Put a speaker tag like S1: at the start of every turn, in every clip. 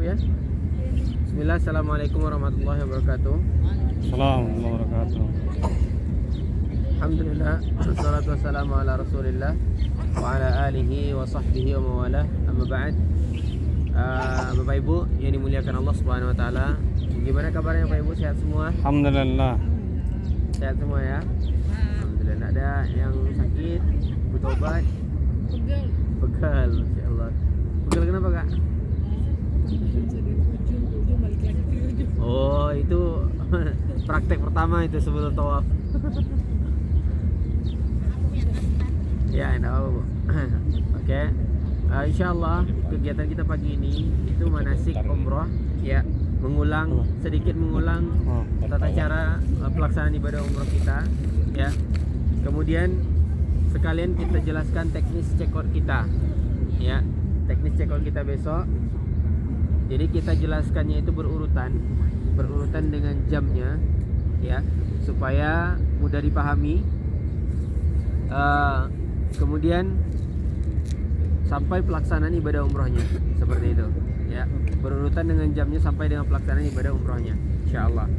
S1: ya. Bismillah, assalamualaikum warahmatullahi wabarakatuh.
S2: Assalamualaikum warahmatullahi wabarakatuh.
S1: Alhamdulillah, wassalatu wassalamu ala rasulillah wa ala alihi wa sahbihi wa mawalah. Amma ba'd. Bapak Ibu yang dimuliakan Allah Subhanahu wa taala. Gimana kabarnya Bapak Ibu? Sehat semua?
S2: Alhamdulillah.
S1: Sehat semua ya? Alhamdulillah. Tidak ada yang sakit, butuh obat? Pegal, insyaallah. Pegal kenapa, Kak? Oh, itu praktek pertama itu sebelum tawaf. Ya, enggak apa-apa, Bu. Oke. Insyaallah kegiatan kita pagi ini itu manasik umroh, ya, sedikit mengulang tata cara pelaksanaan ibadah umroh kita, ya. Kemudian sekalian kita jelaskan teknis check-out kita, ya. Teknis check-out kita besok. Jadi kita jelaskannya itu berurutan dengan jamnya, ya, supaya mudah dipahami. Kemudian sampai pelaksanaan ibadah umrohnya seperti itu, ya, berurutan dengan jamnya sampai dengan pelaksanaan ibadah umrohnya, insyaallah.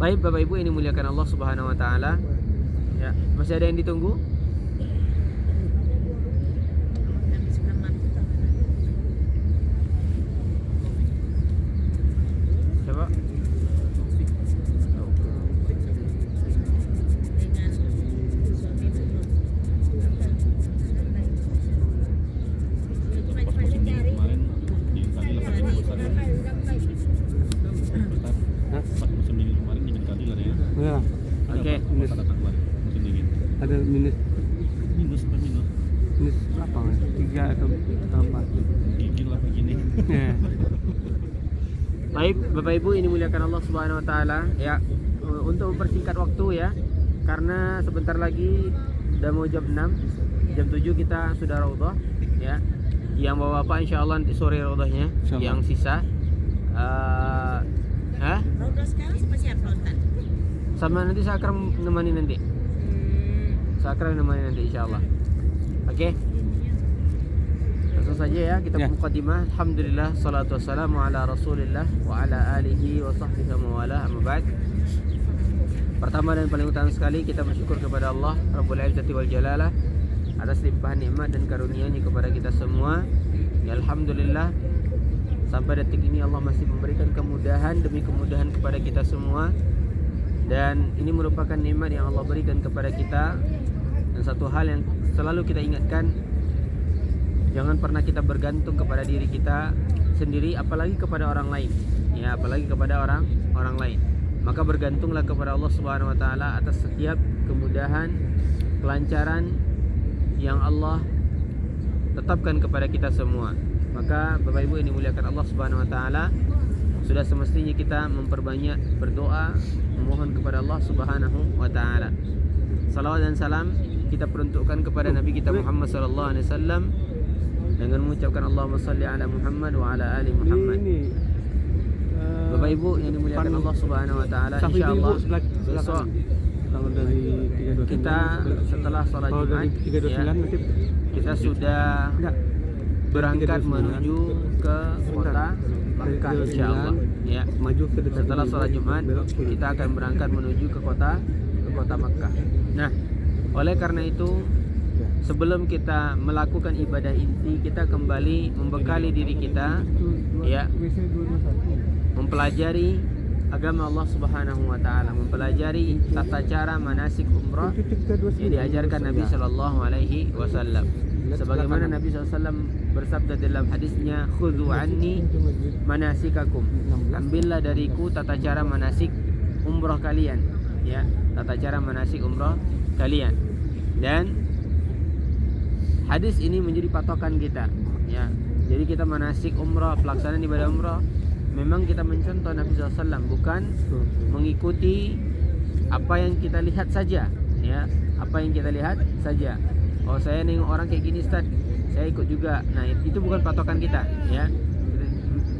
S1: Baik Bapak Ibu ini muliakan Allah Subhanahu wa taala. Ya, masih ada yang ditunggu? Coba.
S2: Ya,
S1: Oke.
S2: ada minus berapa? 3 atau apa?
S3: Gigil apa gini?
S2: Ya.
S1: Baik Bapak Ibu ini muliakan Allah Subhanahu wa taala, ya. Untuk mempersingkat waktu, ya, karena sebentar lagi udah mau jam 6, jam 7 kita sudah raudhah, ya. Yang bapak-bapak insyaallah nanti sore raudhahnya, yang sisa
S4: Raudhah sekarang sama siapa Ustaz?
S1: sama nanti Sakram nemani nanti. Sakram nemani nanti insyaallah. Oke. Langsung saja ya kita muqaddimah. Alhamdulillah salatu wassalamu ala Rasulillah wa ala alihi wa sahbihi wa wala. Amma ba'd. Pertama dan paling utama sekali kita bersyukur kepada Allah Rabbul Izzati wal Jalalah atas limpahan nikmat dan karunia-Nya kepada kita semua. Ya, alhamdulillah sampai detik ini Allah masih memberikan kemudahan demi kemudahan kepada kita semua. Dan ini merupakan nikmat yang Allah berikan kepada kita. Dan satu hal yang selalu kita ingatkan, jangan pernah kita bergantung kepada diri kita sendiri, apalagi kepada orang lain, ya, apalagi kepada orang lain. Maka bergantunglah kepada Allah Subhanahu wa taala atas setiap kemudahan, kelancaran yang Allah tetapkan kepada kita semua. Maka Bapak Ibu ini muliakan Allah Subhanahu wa taala, sudah semestinya kita memperbanyak berdoa, memohon kepada Allah Subhanahu wa taala. Salawat dan salam kita peruntukkan kepada Nabi kita Muhammad sallallahu alaihi wasallam dengan mengucapkan Allahumma shalli ala Muhammad wa ala ali Muhammad. Bapak Ibu yang dimuliakan Allah Subhanahu wa taala, insyaallah besok kita setelah salat Jumat, ya, kita sudah berangkat menuju ke kota Makkah insyaallah, ya. Setelah salat Jumat kita akan berangkat menuju ke kota Makkah. Nah, oleh karena itu sebelum kita melakukan ibadah inti, kita kembali membekali diri kita, ya, mempelajari agama Allah Subhanahu wa taala, mempelajari tata cara manasik umrah yang diajarkan Nabi sallallahu alaihi wasallam. Sebagaimana Nabi SAW bersabda dalam hadisnya, khudhu anni manasikakum, ambillah dariku tata cara manasik umrah kalian, ya, tata cara manasik umrah kalian. Dan hadis ini menjadi patokan kita, ya. Jadi kita manasik umrah, pelaksanaan ibadah umrah, memang kita mencontoh Nabi SAW, bukan mengikuti apa yang kita lihat saja, ya, apa yang kita lihat saja. Oh, saya nengok orang kayak gini Ustaz, saya ikut juga. Nah, itu bukan patokan kita, ya.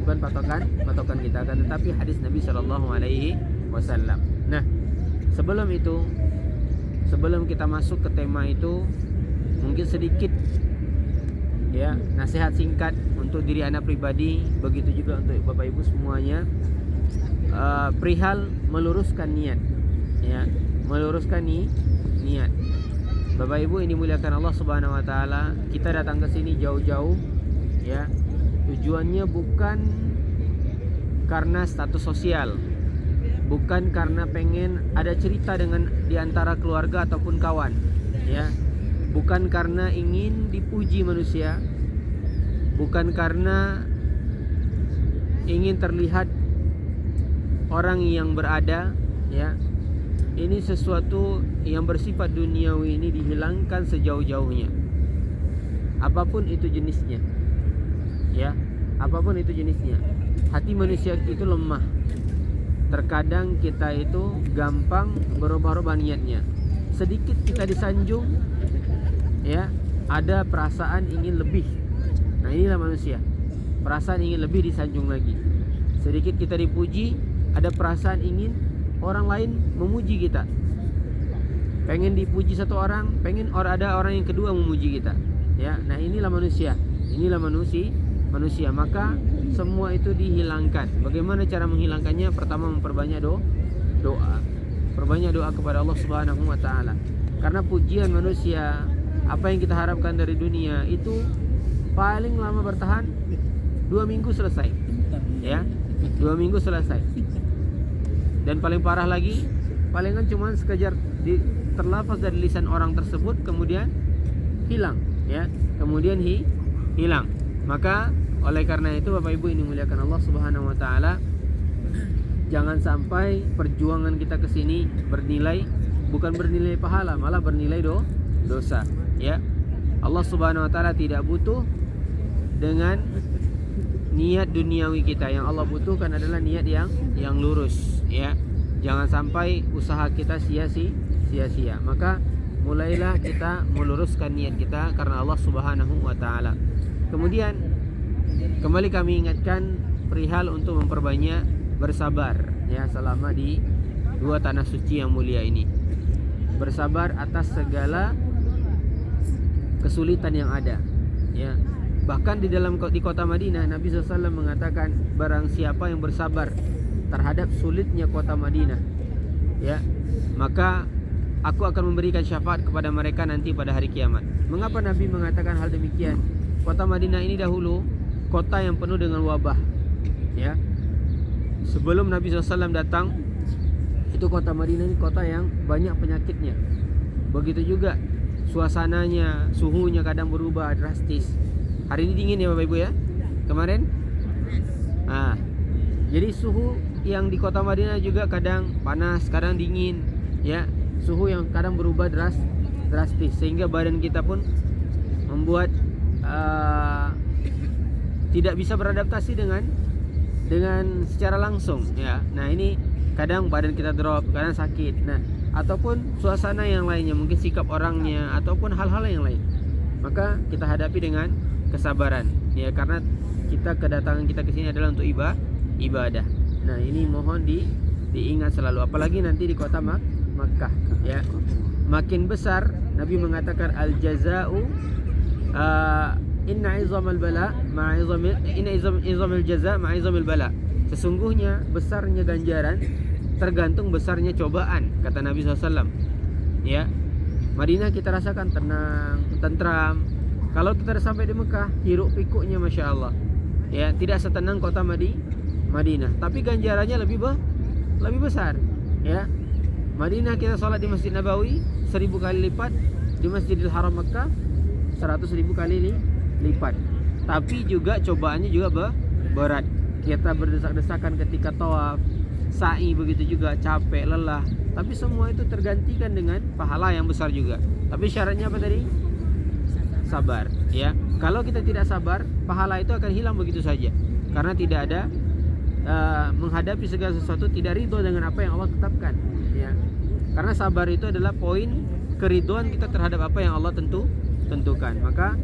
S1: Bukan patokan kita, kan, tetapi hadis Nabi sallallahu alaihi wasallam. Nah, sebelum itu, sebelum kita masuk ke tema itu, mungkin sedikit Ya, nasihat singkat untuk diri anak pribadi, begitu juga untuk Bapak Ibu semuanya. Perihal meluruskan niat, ya, meluruskan niat. Bapak Ibu ini muliakan Allah Subhanahu wa taala, kita datang ke sini jauh-jauh, ya. Tujuannya bukan karena status sosial, bukan karena pengen ada cerita dengan di antara keluarga ataupun kawan, ya. Bukan karena ingin dipuji manusia, bukan karena ingin terlihat orang yang berada, ya. Ini sesuatu yang bersifat duniawi, ini dihilangkan sejauh-jauhnya. Apapun itu jenisnya, ya. Apapun itu jenisnya. Hati manusia itu lemah. Terkadang kita itu gampang berubah-ubah niatnya. Sedikit kita disanjung, ya, ada perasaan ingin lebih. Nah, inilah manusia. Perasaan ingin lebih disanjung lagi. Sedikit kita dipuji, ada perasaan ingin orang lain memuji kita. Pengen dipuji satu orang, pengen ada orang yang kedua memuji kita. Ya, nah inilah manusia. Inilah manusia. Maka semua itu dihilangkan. Bagaimana cara menghilangkannya? Pertama, memperbanyak doa. Perbanyak doa kepada Allah Subhanahu wa taala. Karena pujian manusia, apa yang kita harapkan dari dunia itu paling lama bertahan 2 minggu selesai, ya, 2 minggu selesai. Dan paling parah lagi, palingan cuma sekadar terlafaz dari lisan orang tersebut kemudian hilang, ya, kemudian hilang. Maka oleh karena itu Bapak Ibu ini muliakan Allah Subhanahu wa taala, jangan sampai perjuangan kita ke sini bukan bernilai pahala, malah bernilai dosa, ya. Allah Subhanahu wa taala tidak butuh dengan niat duniawi kita. Yang Allah butuhkan adalah niat yang lurus, ya. Jangan sampai usaha kita sia-sia. Maka mulailah kita meluruskan niat kita karena Allah Subhanahu wa taala. Kemudian kembali kami ingatkan perihal untuk memperbanyak bersabar, ya, selama di 2 tanah suci yang mulia ini. Bersabar atas segala kesulitan yang ada, ya. Bahkan di kota Madinah, Nabi SAW mengatakan, barang siapa yang bersabar terhadap sulitnya kota Madinah, ya, maka aku akan memberikan syafaat kepada mereka nanti pada hari kiamat. Mengapa Nabi mengatakan hal demikian? Kota Madinah ini dahulu kota yang penuh dengan wabah, ya. Sebelum Nabi SAW datang, itu kota Madinah ini kota yang banyak penyakitnya. Begitu juga suasananya, suhunya kadang berubah drastis. Hari ini dingin ya Bapak Ibu, ya. Kemarin jadi suhu yang di kota Madinah juga kadang panas, kadang dingin, ya. Suhu yang kadang berubah drastis sehingga badan kita pun membuat tidak bisa beradaptasi dengan secara langsung, ya. Nah, ini kadang badan kita drop, kadang sakit. Nah, ataupun suasana yang lainnya, mungkin sikap orangnya ataupun hal-hal yang lain. Maka kita hadapi dengan kesabaran, ya, karena kedatangan kita ke sini adalah untuk ibadah. Nah, ini mohon diingat selalu, apalagi nanti di kota Makkah, ya. Makin besar, Nabi mengatakan al-jaza'u inna izamal bala izamil jaza ma'izamil bala. Sesungguhnya besarnya ganjaran tergantung besarnya cobaan, kata Nabi SAW, ya. Madinah kita rasakan tenang, tentram. Kalau kita sudah sampai di Mekah, hiruk pikuknya Masya Allah, ya, tidak setenang kota Madinah. Tapi ganjarannya lebih besar, ya. Madinah kita sholat di Masjid Nabawi 1000 kali lipat, di Masjidil Haram Mekah 100.000 kali lipat. Tapi juga cobaannya juga berat. Kita berdesak-desakan ketika tawaf, sa'i, begitu juga capek, lelah. Tapi semua itu tergantikan dengan pahala yang besar juga. Tapi syaratnya apa tadi? Sabar, ya. Kalau kita tidak sabar, pahala itu akan hilang begitu saja. Karena tidak ada menghadapi segala sesuatu tidak ridho dengan apa yang Allah tetapkan, ya. Karena sabar itu adalah poin keridhoan kita terhadap apa yang Allah tentukan. Maka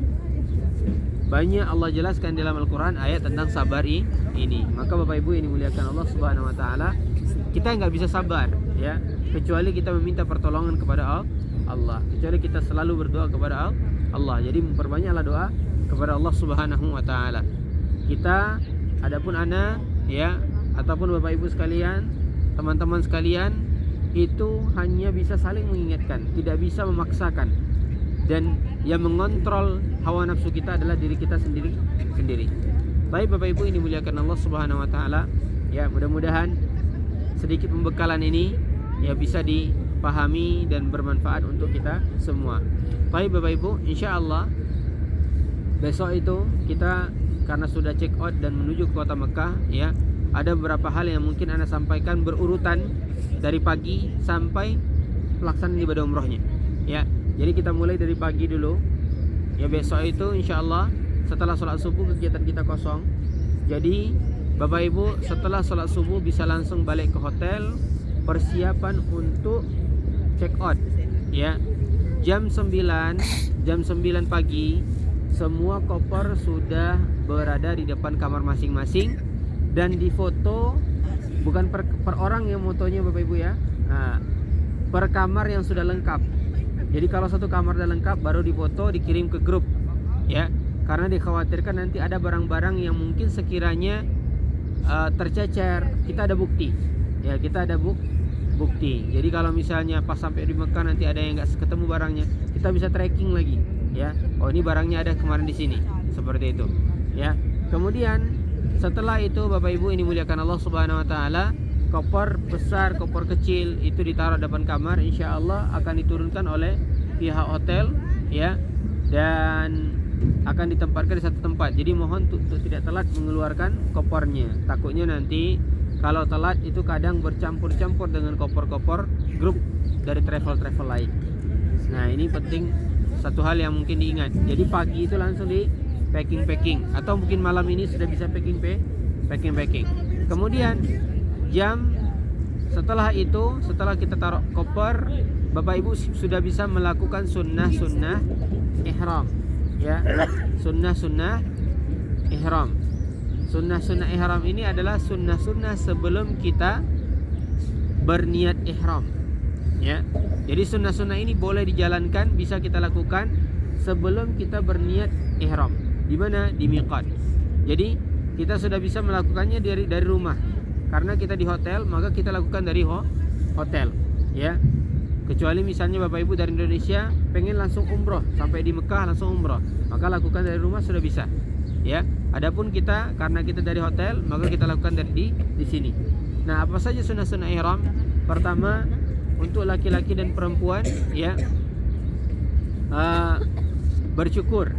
S1: banyak Allah jelaskan dalam Al-Quran ayat tentang sabar ini. Maka Bapak Ibu ini muliakan Allah Subhanahu wa taala, kita nggak bisa sabar, ya, kecuali kita meminta pertolongan kepada Allah, kecuali kita selalu berdoa kepada Allah. Jadi memperbanyaklah kepada Allah Subhanahu wa taala. Kita adapun ana ya ataupun Bapak Ibu sekalian, teman-teman sekalian, itu hanya bisa saling mengingatkan, tidak bisa memaksakan. Dan yang mengontrol hawa nafsu kita adalah diri kita sendiri. Baik Bapak Ibu, ini muliakan Allah Subhanahu wa taala. Ya, mudah-mudahan sedikit pembekalan ini ya bisa dipahami dan bermanfaat untuk kita semua. Baik Bapak Ibu, insyaallah besok itu kita karena sudah check out dan menuju ke kota Mekah ya, ada beberapa hal yang mungkin Anda sampaikan berurutan dari pagi sampai pelaksanaan ibadah umrohnya ya. Jadi kita mulai dari pagi dulu ya. Besok itu insyaallah setelah sholat subuh kegiatan kita kosong. Jadi Bapak Ibu setelah sholat subuh bisa langsung balik ke hotel, persiapan untuk check out ya. Jam 9 pagi semua koper sudah berada di depan kamar masing-masing dan difoto, bukan per orang yang motonya Bapak Ibu ya. Nah, per kamar yang sudah lengkap. Jadi kalau satu kamar sudah lengkap baru difoto, dikirim ke grup ya. Karena dikhawatirkan nanti ada barang-barang yang mungkin sekiranya tercecer, kita ada bukti ya, kita ada bukti. Jadi kalau misalnya pas sampai di Mekah nanti ada yang nggak ketemu barangnya, kita bisa tracking lagi ya. Oh, ini barangnya ada kemarin di sini, seperti itu ya. Kemudian setelah itu Bapak Ibu ini muliakan Allah Subhanahu wa taala, koper besar, koper kecil itu ditaruh depan kamar, insya Allah akan diturunkan oleh pihak hotel ya, dan akan ditempatkan di satu tempat. Jadi mohon untuk tidak telat mengeluarkan kopernya. Takutnya nanti kalau telat itu kadang bercampur-campur dengan koper-koper grup dari travel lain. Nah, ini penting, satu hal yang mungkin diingat. Jadi pagi itu langsung di packing atau mungkin malam ini sudah bisa packing. Kemudian jam setelah itu, setelah kita taruh koper, Bapak Ibu sudah bisa melakukan sunnah ihram ya. Sunnah ihram. Sunnah ihram ini adalah sunnah sebelum kita berniat ihram ya. Jadi sunnah ini boleh dijalankan, bisa kita lakukan sebelum kita berniat ihram. Di mana? Di miqat. Jadi kita sudah bisa melakukannya dari rumah. Karena kita di hotel, maka kita lakukan dari hotel ya. Kecuali misalnya Bapak Ibu dari Indonesia pengen langsung umroh, sampai di Mekah langsung umroh, maka lakukan dari rumah sudah bisa ya. Adapun kita karena kita dari hotel, maka kita lakukan dari di sini. Nah, apa saja sunnah ihram? Pertama, untuk laki-laki dan perempuan ya, bercukur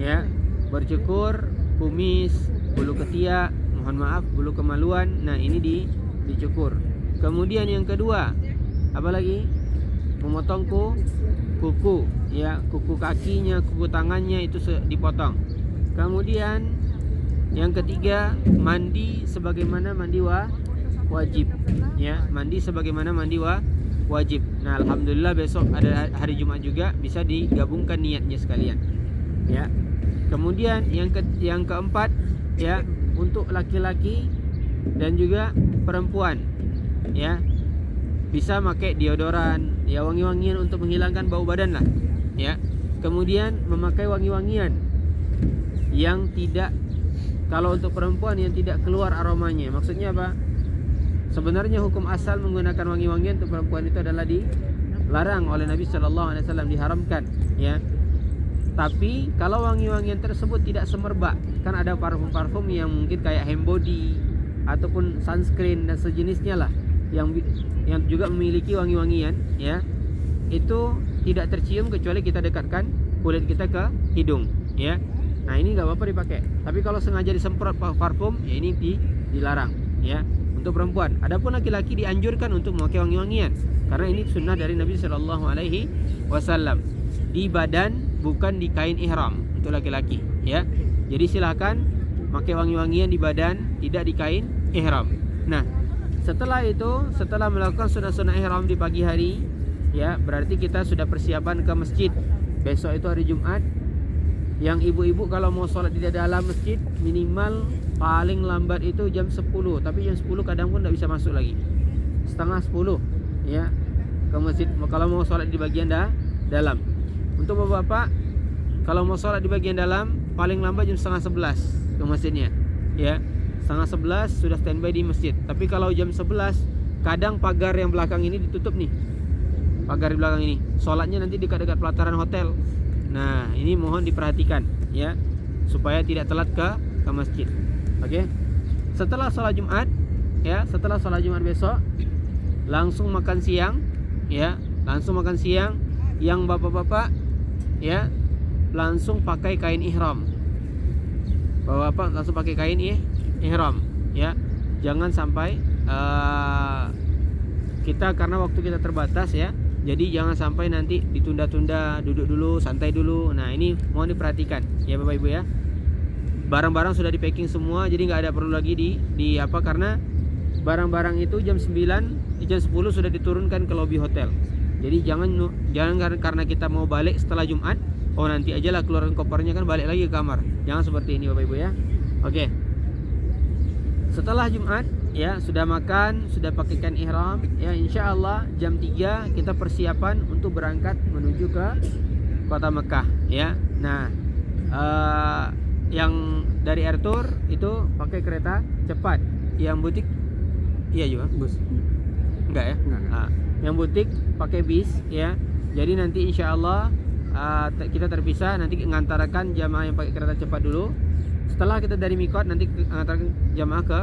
S1: ya. Bercukur, kumis, bulu ketiak, mohon maaf, bulu kemaluan. Nah, ini dicukur. Kemudian yang kedua, apa lagi? Memotong kuku ya, kuku kakinya, kuku tangannya itu dipotong. Kemudian yang ketiga, mandi sebagaimana mandi wajib ya. Mandi sebagaimana mandi wajib. Nah, alhamdulillah besok ada hari Jumat juga, bisa digabungkan niatnya sekalian ya. Kemudian yang keempat ya, untuk laki-laki dan juga perempuan ya, bisa pakai deodoran ya, wangi-wangian untuk menghilangkan bau badan lah ya. Kemudian memakai wangi-wangian yang tidak, kalau untuk perempuan yang tidak keluar aromanya. Maksudnya apa? Sebenarnya hukum asal menggunakan wangi-wangian untuk perempuan itu adalah dilarang oleh Nabi Shallallahu Alaihi Wasallam, diharamkan ya. Tapi kalau wangi-wangian tersebut tidak semerbak, kan ada parfum-parfum yang mungkin kayak hand body ataupun sunscreen dan sejenisnya lah, yang juga memiliki wangi-wangian ya, itu tidak tercium kecuali kita dekatkan kulit kita ke hidung ya. Nah, ini nggak apa-apa dipakai. Tapi kalau sengaja disemprot parfum ya, ini dilarang ya untuk perempuan. Adapun laki-laki dianjurkan untuk memakai wangi-wangian karena ini sunnah dari Nabi Shallallahu Alaihi Wasallam, di badan bukan di kain ihram untuk laki-laki ya. Jadi silakan pakai wangi-wangian di badan, tidak di kain ihram. Nah, setelah itu, setelah melakukan sunnah ihram di pagi hari ya, berarti kita sudah persiapan ke masjid. Besok itu hari Jumat. Yang ibu-ibu kalau mau sholat di dalam masjid, minimal paling lambat itu jam 10. Tapi jam 10 kadang pun tidak bisa masuk lagi, setengah 10 ya, ke masjid kalau mau sholat di bagian dalam. Untuk bapak-bapak kalau mau sholat di bagian dalam, paling lambat jam setengah 11 ke masjidnya, ya. Setengah 11 sudah standby di masjid. Tapi kalau jam 11 kadang pagar yang belakang ini ditutup nih, pagar di belakang ini, sholatnya nanti dekat-dekat pelataran hotel. Nah ini mohon diperhatikan ya, supaya tidak telat ke masjid. Oke. Setelah sholat Jumat ya, setelah sholat Jumat besok langsung makan siang ya, langsung makan siang. Yang bapak-bapak ya langsung pakai kain ihram. Bapak-bapak langsung pakai kain ihram ya. Jangan sampai kita, karena waktu kita terbatas ya, jadi jangan sampai nanti ditunda-tunda, duduk dulu, santai dulu. Nah ini mohon diperhatikan ya Bapak Ibu ya. Barang-barang sudah di packing semua, jadi nggak ada perlu lagi di apa, karena barang-barang itu jam 9, jam 10 sudah diturunkan ke lobi hotel. Jadi jangan karena kita mau balik setelah Jumat, oh nanti aja lah keluarin kopernya kan balik lagi ke kamar. Jangan seperti ini Bapak Ibu ya. Oke. Setelah Jumat ya, sudah makan, sudah pakaikan ihram ya, insya Allah jam 3 kita persiapan untuk berangkat menuju ke kota Mekah ya. Nah yang dari Air Tour itu pakai kereta cepat, yang butik iya juga bus enggak ya, enggak. Yang butik pakai bis ya. Jadi nanti insya Allah kita terpisah, nanti mengantarkan jamaah yang pakai kereta cepat dulu. Setelah kita dari Mikot nanti mengantarkan jamaah ke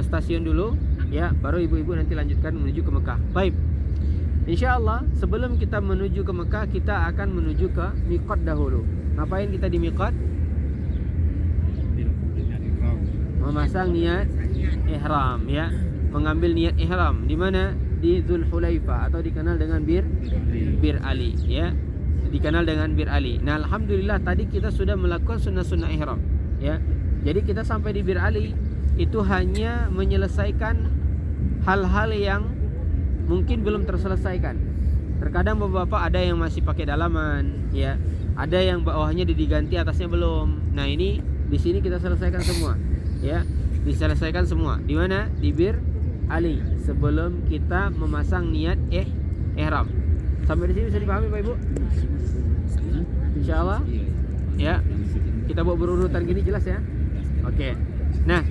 S1: stasiun dulu ya, baru ibu-ibu nanti lanjutkan menuju ke Mekah. Baik, insya Allah sebelum kita menuju ke Mekah, kita akan menuju ke Mikot dahulu. Ngapain kita di Mikot? Memasang niat ihram ya, mengambil niat ihram di mana? Di Dzulhulaifah atau dikenal dengan Bir Ali ya, dikenal dengan Bir Ali. Nah alhamdulillah tadi kita sudah melakukan sunnah-sunnah ihram ya. Jadi kita sampai di Bir Ali itu hanya menyelesaikan hal-hal yang mungkin belum terselesaikan. Terkadang bapak-bapak ada yang masih pakai dalaman ya, ada yang bawahnya diganti, atasnya belum. Nah ini di sini kita selesaikan semua ya, diselesaikan semua. Di mana? Di Bir Ali, sebelum kita memasang niat ihram. Sampai di sini bisa dipahami Pak Ibu? Insyaallah ya. Kita buat berurutan gini jelas ya. Oke. Nah,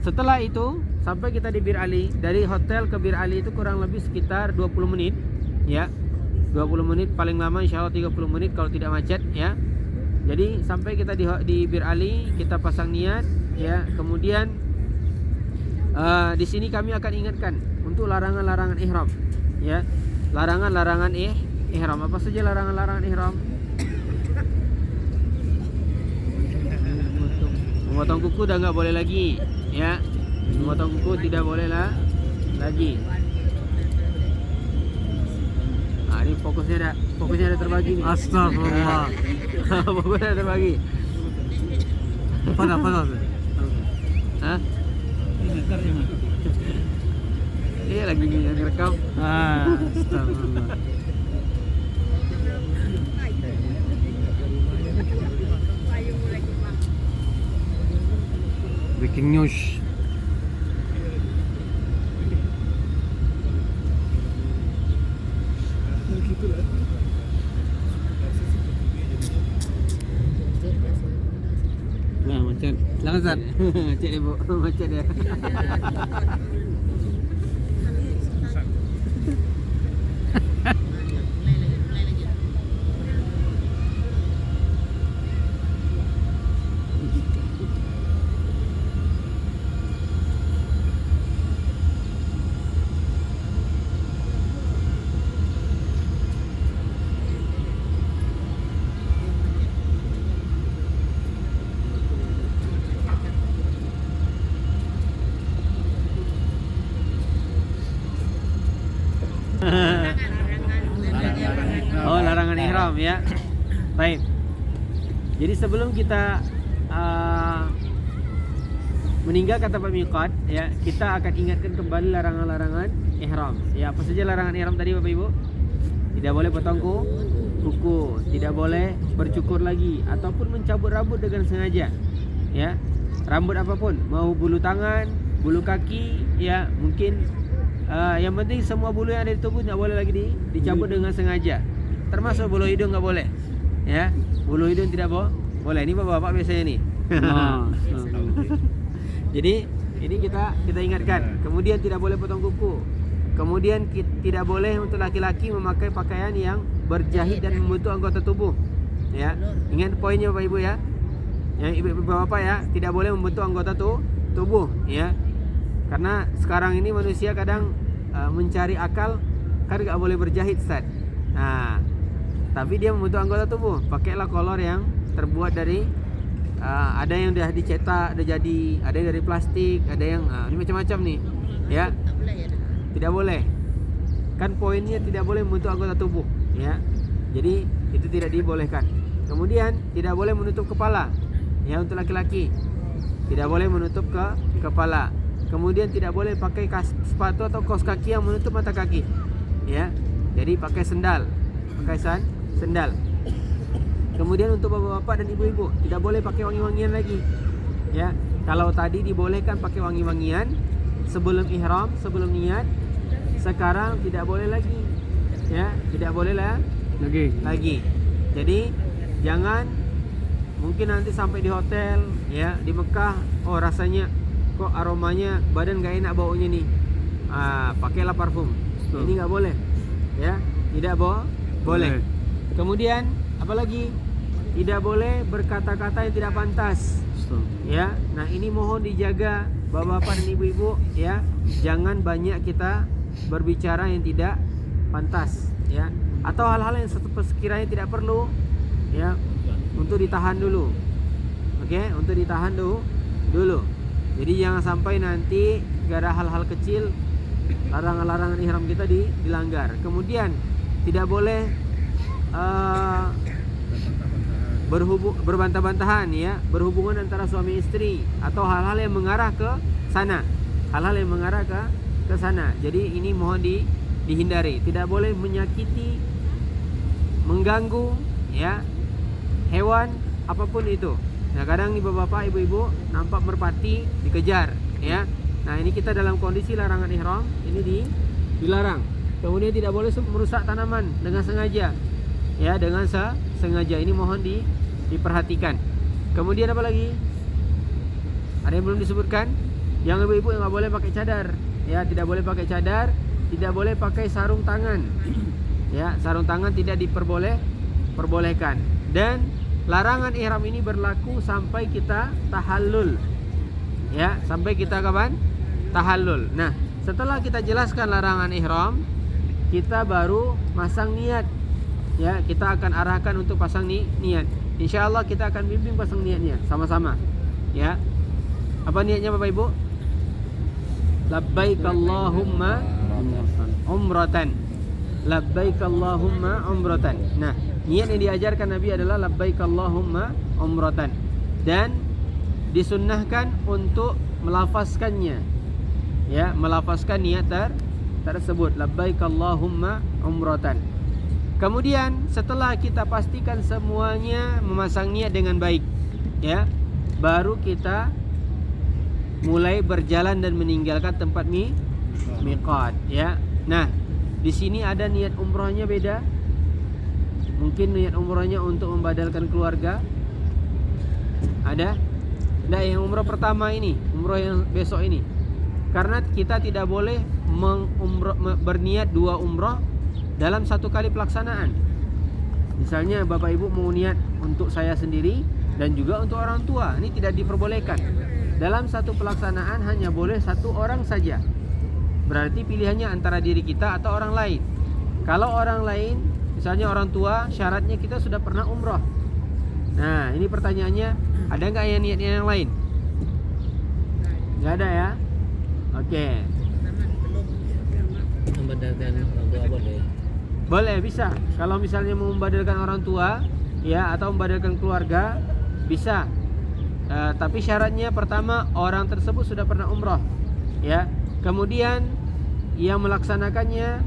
S1: setelah itu sampai kita di Bir Ali, dari hotel ke Bir Ali itu kurang lebih sekitar 20 menit ya. 20 menit paling lama, insyaallah 30 menit kalau tidak macet ya. Jadi sampai kita di Bir Ali, kita pasang niat ya. Kemudian di sini kami akan ingatkan untuk larangan-larangan ihram ya. Larangan-larangan ihram. Apa saja larangan-larangan ihram? Memotong kuku udah nggak boleh lagi ya. Memotong kuku tidak boleh lagi. Nah, ini fokusnya ada terbagi nih.
S2: Astagfirullah.
S1: Fokusnya ada terbagi.
S2: Apa?
S1: Hah? Iya lagi ngerekam.
S2: Astagfirullah. Breaking news.
S1: Nah, macet.
S2: Silakan Ustaz.
S1: Macet ya, Bu. Macet ya. Oh, larangan ihram ya. Baik. Jadi sebelum kita meninggalkan tempat miqat ya, kita akan ingatkan kembali larangan-larangan ihram. Ya, apa saja larangan ihram tadi Bapak Ibu? Tidak boleh potong kuku, tidak boleh bercukur lagi ataupun mencabut rambut dengan sengaja. Ya. Rambut apapun, mau bulu tangan, bulu kaki, ya, mungkin yang penting semua bulu yang ada di tubuh tidak boleh lagi dicabut dengan sengaja. Termasuk bulu hidung nggak boleh. Ya, bulu hidung tidak boleh Boleh. Ini bapak-bapak biasanya nih.
S2: Astagfirullah.
S1: Jadi ini kita ingatkan. Kemudian tidak boleh potong kuku. Kemudian tidak boleh untuk laki-laki memakai pakaian yang berjahit dan membentuk anggota tubuh. Ya, ingat poinnya Bapak Ibu ya. Yang ibu bapak ya, tidak boleh membentuk anggota tubuh ya. Karena sekarang ini manusia kadang mencari akal, kan nggak boleh berjahit, Ustaz. Nah, tapi dia membentuk anggota tubuh. Pakailah kolor yang terbuat dari ada yang udah dicetak, udah jadi, ada yang dari plastik, ada yang ini macam-macam nih, ya.
S4: Tak boleh ya.
S1: Tidak boleh. Kan poinnya tidak boleh membentuk anggota tubuh, ya. Jadi itu tidak dibolehkan. Kemudian tidak boleh menutup kepala, ya, untuk laki-laki. Tidak boleh menutup kepala. Kemudian tidak boleh pakai sepatu atau kaos kaki yang menutup mata kaki, ya. Jadi pakai sendal, sendal. Kemudian untuk bapak-bapak dan ibu-ibu tidak boleh pakai wangi-wangian lagi, ya. Kalau tadi dibolehkan pakai wangi-wangian sebelum ihram, sebelum niat, sekarang tidak boleh lagi, ya, tidak boleh lagi. Jadi jangan mungkin nanti sampai di hotel, ya, di Mekah, oh rasanya kok aromanya badan gak enak baunya nih, pakailah parfum. Ini nggak boleh, ya, tidak boleh. Kemudian apalagi tidak boleh berkata-kata yang tidak pantas, ya. Nah ini mohon dijaga bapak-bapak dan ibu-ibu, ya. Jangan banyak kita berbicara yang tidak pantas, ya. Atau hal-hal yang sekiranya tidak perlu, ya, untuk ditahan dulu. Oke, untuk ditahan dulu. Jadi jangan sampai nanti gara hal-hal kecil larangan-larangan ihram kita dilanggar. Kemudian tidak boleh berbantah-bantahan, ya, berhubungan antara suami istri atau hal-hal yang mengarah ke sana. Hal-hal yang mengarah ke sana. Jadi ini mohon dihindari. Tidak boleh menyakiti, mengganggu, ya, hewan apapun itu. Nah, kadang nih bapak-bapak, ibu-ibu nampak merpati dikejar, ya. Nah, ini kita dalam kondisi larangan ihram, ini dilarang. Kemudian tidak boleh merusak tanaman dengan sengaja, ya, dengan sengaja. Ini mohon diperhatikan. Kemudian apa lagi? Ada yang belum disebutkan? Yang ibu-ibu yang nggak boleh pakai cadar, ya, tidak boleh pakai cadar, tidak boleh pakai sarung tangan, ya, sarung tangan tidak diperbolehkan. Dan larangan ihram ini berlaku sampai kita tahallul, ya, sampai kita kapan? Tahallul. Nah, setelah kita jelaskan larangan ihram, kita baru masang niat, ya. Kita akan arahkan untuk pasang niat. Insya Allah kita akan bimbing pasang niatnya sama-sama, ya. Apa niatnya Bapak Ibu? Labbaik Allahumma umratan. Labbaik Allahumma umratan. Nah, niat yang diajarkan Nabi adalah labbaik Allahumma umratan, dan disunnahkan untuk melafazkannya, ya, melafazkan niat tersebut, labbaik Allahumma umratan. Kemudian setelah kita pastikan semuanya memasang niat dengan baik, ya, baru kita mulai berjalan dan meninggalkan tempat miqat, ya. Nah, di sini ada niat umrohnya beda. Mungkin niat umrohnya untuk membadalkan keluarga. Ada? Nah, yang umroh pertama ini, umroh yang besok ini. Karena kita tidak boleh berniat dua umroh dalam satu kali pelaksanaan. Misalnya Bapak Ibu mau niat untuk saya sendiri dan juga untuk orang tua, ini tidak diperbolehkan. Dalam satu pelaksanaan hanya boleh satu orang saja. Berarti pilihannya antara diri kita atau orang lain. Kalau orang lain, misalnya orang tua, syaratnya kita sudah pernah umroh. Nah, ini pertanyaannya, ada nggak yang niatnya yang lain? Nggak ada, ya? Oke.
S3: Membadalkan orang tua boleh.
S1: Boleh, bisa. Kalau misalnya mau membadalkan orang tua, ya, atau membadalkan keluarga, bisa. Tapi syaratnya pertama orang tersebut sudah pernah umroh, ya. Kemudian yang melaksanakannya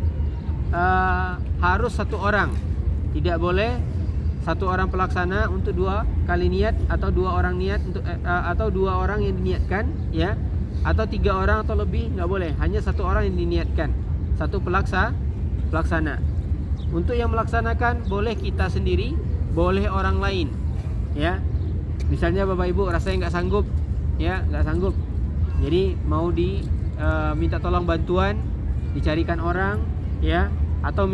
S1: harus satu orang. Tidak boleh satu orang pelaksana untuk dua kali niat, atau dua orang niat untuk atau dua orang yang diniatkan, ya, atau tiga orang atau lebih, nggak boleh. Hanya satu orang yang diniatkan, satu pelaksana. Untuk yang melaksanakan boleh kita sendiri, boleh orang lain, ya. Misalnya Bapak Ibu rasanya nggak sanggup, ya nggak sanggup, jadi mau minta tolong bantuan, dicarikan orang, ya, atau